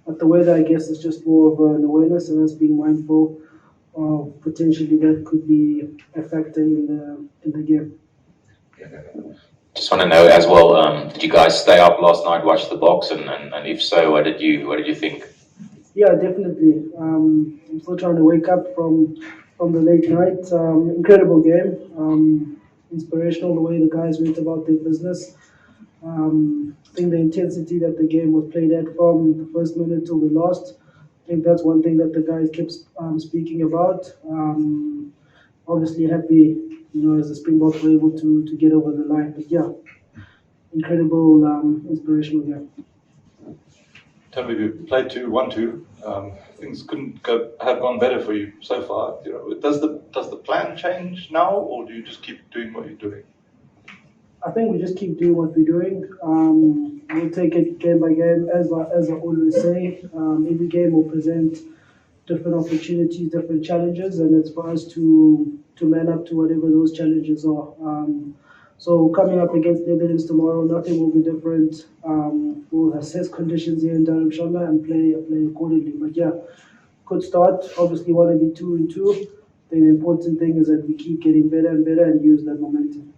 But the weather, I guess, is just more of an awareness and us being mindful of potentially that could be a factor in the game. Just want to know as well, did you guys stay up last night, watch the box, and if so, what did you think? Yeah, definitely. I'm still trying to wake up from the late night. Incredible game. Inspirational the way the guys went about their business. I think the intensity that the game was played at from the first minute till the last. I think that's one thing that the guys kept speaking about. Obviously happy, as the Springboks were able to get over the line. But yeah, incredible, inspirational game. Tell me, you played 2-1-2. Things couldn't have gone better for you so far. Does the plan change now, or do you just keep doing what you're doing? I think we just keep doing what we're doing. We'll take it game by game, as I always say. Every game will present different opportunities, different challenges, and it's for us to man up to whatever those challenges are. So coming up against Netherlands tomorrow, nothing will be different. We'll assess conditions here in Dharamshala and play accordingly. But yeah, good start. Obviously, want to be 2-2. I think the important thing is that we keep getting better and better and use that momentum.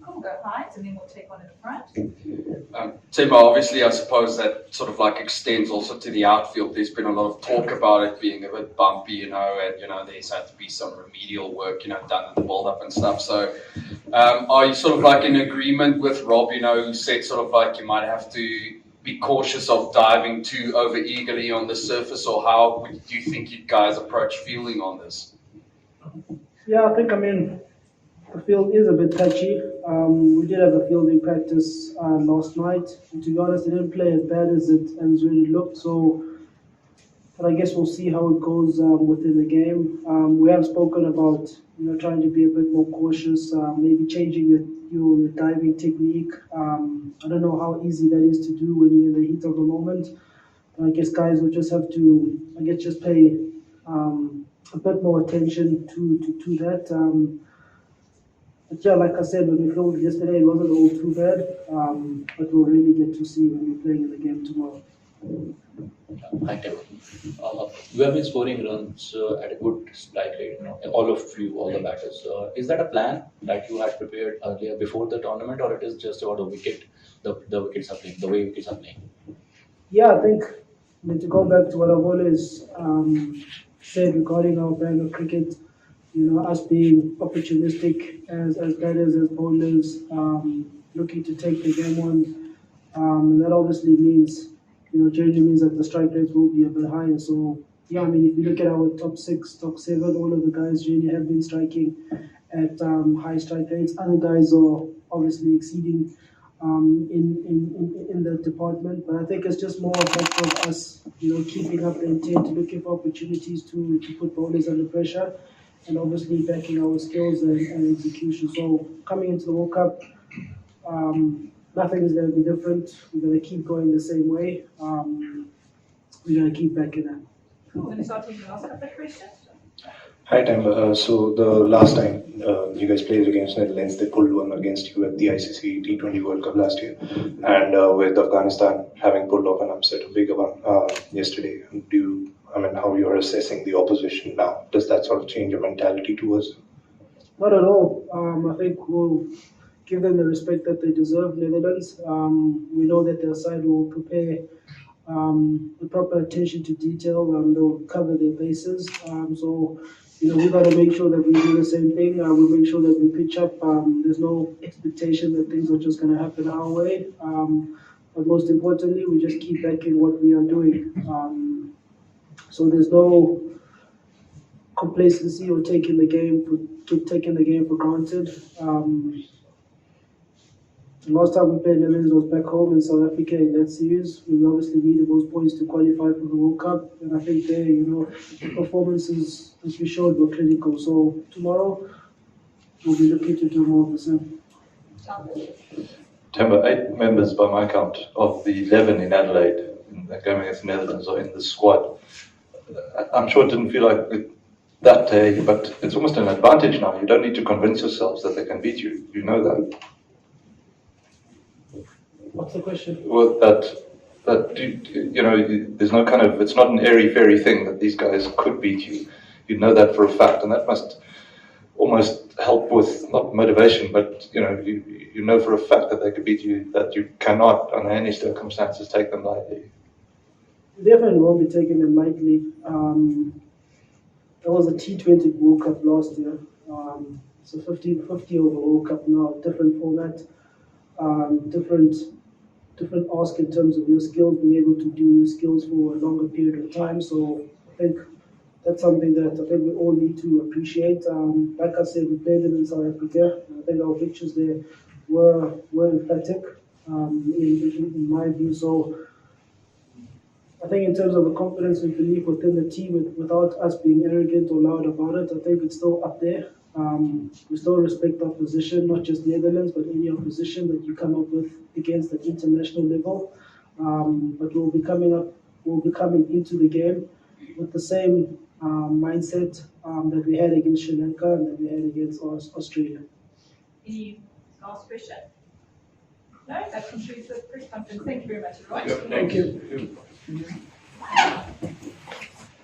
Cool, go Hines, and then we'll take one in the front. Timo, obviously, I suppose that sort of like extends also to the outfield. There's been a lot of talk about it being a bit bumpy, and there's had to be some remedial work, done in the build-up and stuff. So, are you sort of like in agreement with Rob, who said sort of like you might have to be cautious of diving too over eagerly on the surface, or how do you think you guys approach fielding on this? Yeah, I think, the field is a bit touchy. We did have a fielding practice last night. And to be honest, it didn't play as bad as it really looked. So, but I guess we'll see how it goes within the game. We have spoken about trying to be a bit more cautious, maybe changing your diving technique. I don't know how easy that is to do when you're in the heat of the moment. But I guess guys will just have to, just pay a bit more attention to that. But yeah, like I said, when we filmed yesterday, it wasn't all too bad. But we'll really get to see when we're playing in the game tomorrow. Hi, Tim. You have been scoring runs at a good strike rate, all of you, all the batters. Is that a plan that you had prepared earlier before the tournament, or it is just about the wicket, the wickets are playing, the way wickets are playing? Yeah, I think to go back to what I've always said regarding our brand of cricket, us being opportunistic as batters, as bowlers, looking to take the game on. And that obviously means, generally means that the strike rates will be a bit higher. So, yeah, if you look at our top 6, top 7, all of the guys really have been striking at high strike rates. Other guys are obviously exceeding in the department. But I think it's just more a factor of us, keeping up the intent, looking for opportunities to put bowlers under pressure, and obviously backing our skills and execution. So coming into the World Cup, nothing is going to be different. We're going to keep going the same way. We're going to keep backing that. Cool. We're going to start taking the last couple of questions. Hi, Tim. So the last time you guys played against Netherlands, they pulled one against you at the ICC T20 World Cup last year, and with Afghanistan having pulled off an upset, a bigger one yesterday. How you're assessing the opposition now? Does that sort of change your mentality towards them? Not at all. I think we'll give them the respect that they deserve, Netherlands. We know that their side will prepare the proper attention to detail. They'll cover their bases. So, we've got to make sure that we do the same thing. We make sure that we pitch up. There's no expectation that things are just going to happen our way. But most importantly, we just keep backing what we are doing. So there's no complacency or taking the game for granted. The last time we played Netherlands was back home in South Africa in that series. We obviously needed those points to qualify for the World Cup, and I think there, the performances as we showed were critical. So tomorrow we'll be looking to do more of the same. Timber, 8 members by my count of the 11 in Adelaide in the game against the Netherlands are in the squad. I'm sure it didn't feel like it that day, but it's almost an advantage now. You don't need to convince yourselves that they can beat you. You know that. What's the question? Well, that But there's no kind of, it's not an airy-fairy thing that these guys could beat you. You know that for a fact, and that must almost help with, not motivation, but you know for a fact that they could beat you, that you cannot, under any circumstances, take them lightly. Definitely won't be taking them lightly. There was a T20 World Cup last year. So 50 over World Cup now, different format, different ask in terms of your skills, being able to do your skills for a longer period of time. So I think that's something that I think we all need to appreciate. Like I said, we played them in South Africa. I think our victories there were emphatic in my view. So I think in terms of the confidence and belief within the team, without us being arrogant or loud about it, I think it's still up there. We still respect our position, not just Netherlands, but any opposition that you come up with against at international level. But we'll be coming into the game with the same mindset that we had against Sri Lanka and that we had against Australia. Any last question? No, that concludes the press conference. Thank you very much, everyone. Thank you.